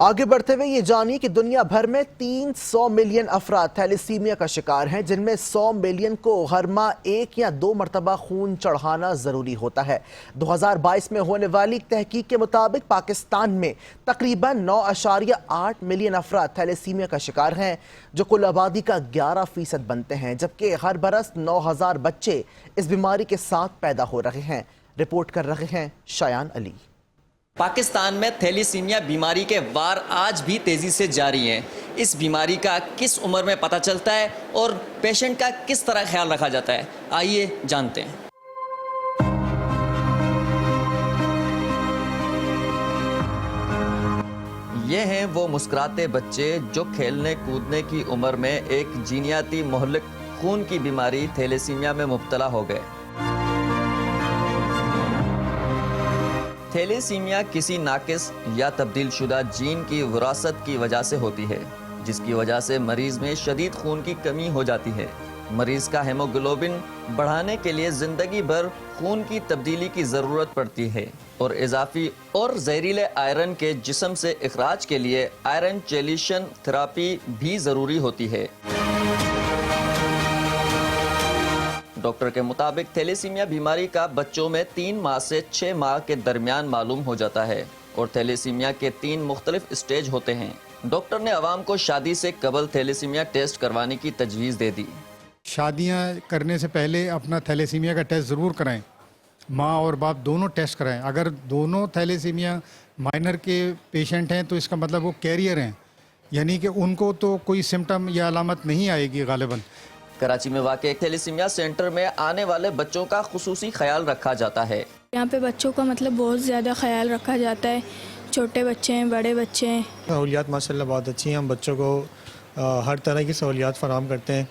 आगे बढ़ते हुए ये जानिए कि दुनिया भर में 300 मिलियन अफराद थैलेसीमिया का शिकार हैं, जिनमें 100 मिलियन को हर माह 1 या 2 मरतबा खून चढ़ाना जरूरी होता है। 2022 में होने वाली तहकीक के मुताबिक पाकिस्तान में तकरीबन 9.8 मिलियन अफराद थैलेसीमिया का शिकार हैं, जो कुल आबादी का 11% बनते हैं, जबकि हर बरस 9,000 बच्चे इस बीमारी के साथ पैदा हो रहे हैं। रिपोर्ट कर रहे हैं शायान अली। पाकिस्तान में थैलीसीमिया बीमारी के वार आज भी तेज़ी से जारी हैं। इस बीमारी का किस उम्र में पता चलता है और पेशेंट का किस तरह ख्याल रखा जाता है, आइए जानते हैं। ये हैं वो मुस्कुराते बच्चे जो खेलने कूदने की उम्र में एक जीनियाती मोहल्लिक खून की बीमारी थैलेसीमिया में मुब्तला हो गए। थैलेसीमिया किसी नाकिस या तब्दील शुदा जीन की विरासत की वजह से होती है, जिसकी वजह से मरीज में शदीद खून की कमी हो जाती है। मरीज का हेमोग्लोबिन बढ़ाने के लिए जिंदगी भर खून की तब्दीली की ज़रूरत पड़ती है और इजाफी और जहरीले आयरन के जिस्म से इखराज के लिए आयरन चेलिशन थेरापी भी ज़रूरी होती है। डॉक्टर के मुताबिक थैलेसीमिया बीमारी का बच्चों में 3 माह से 6 माह के दरमियान मालूम हो जाता है और थैलेसीमिया के 3 मुख्तलिफ स्टेज होते हैं। डॉक्टर ने अवाम को शादी से कबल थैलेसीमिया टेस्ट करवाने की तजवीज़ दे दी। शादियां करने से पहले अपना थैलेसीमिया का टेस्ट ज़रूर कराएं। माँ और बाप दोनों टेस्ट कराएं। अगर दोनों थैलेसीमिया माइनर के पेशेंट हैं तो इसका मतलब वो कैरियर हैं, यानी कि उनको तो कोई सिम्टम या अलामत नहीं आएगी गालिबन। कराची में वाक़ एक थैलेसीमिया सेंटर में आने वाले बच्चों का खुसूसी ख्याल रखा जाता है। यहाँ पे बच्चों का मतलब बहुत ज़्यादा ख्याल रखा जाता है। छोटे बच्चे हैं, बड़े बच्चे हैं। सहूलियात माशाल्लाह बहुत अच्छी हैं। हम बच्चों को हर तरह की सहूलियात फराहम करते हैं।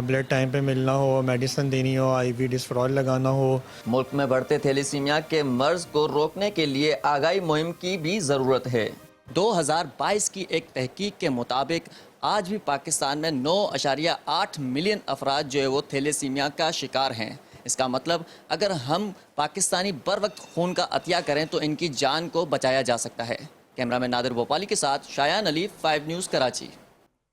ब्लड टाइम पे मिलना हो, मेडिसिन देनी हो, IV डिस्फेरॉल लगाना हो। मुल्क में बढ़ते थैलेसीमिया के मर्ज को रोकने के लिए आगाही मुहिम की भी ज़रूरत है। 2022 की एक तहकीक के मुताबिक आज भी पाकिस्तान में 9.8 मिलियन अफराद जो है वो थैलेसीमिया का शिकार हैं। इसका मतलब अगर हम पाकिस्तानी बर वक्त खून का अतिया करें तो इनकी जान को बचाया जा सकता है। कैमरामैन नादिर भोपाली के साथ शायान अली, 5 न्यूज़, कराची।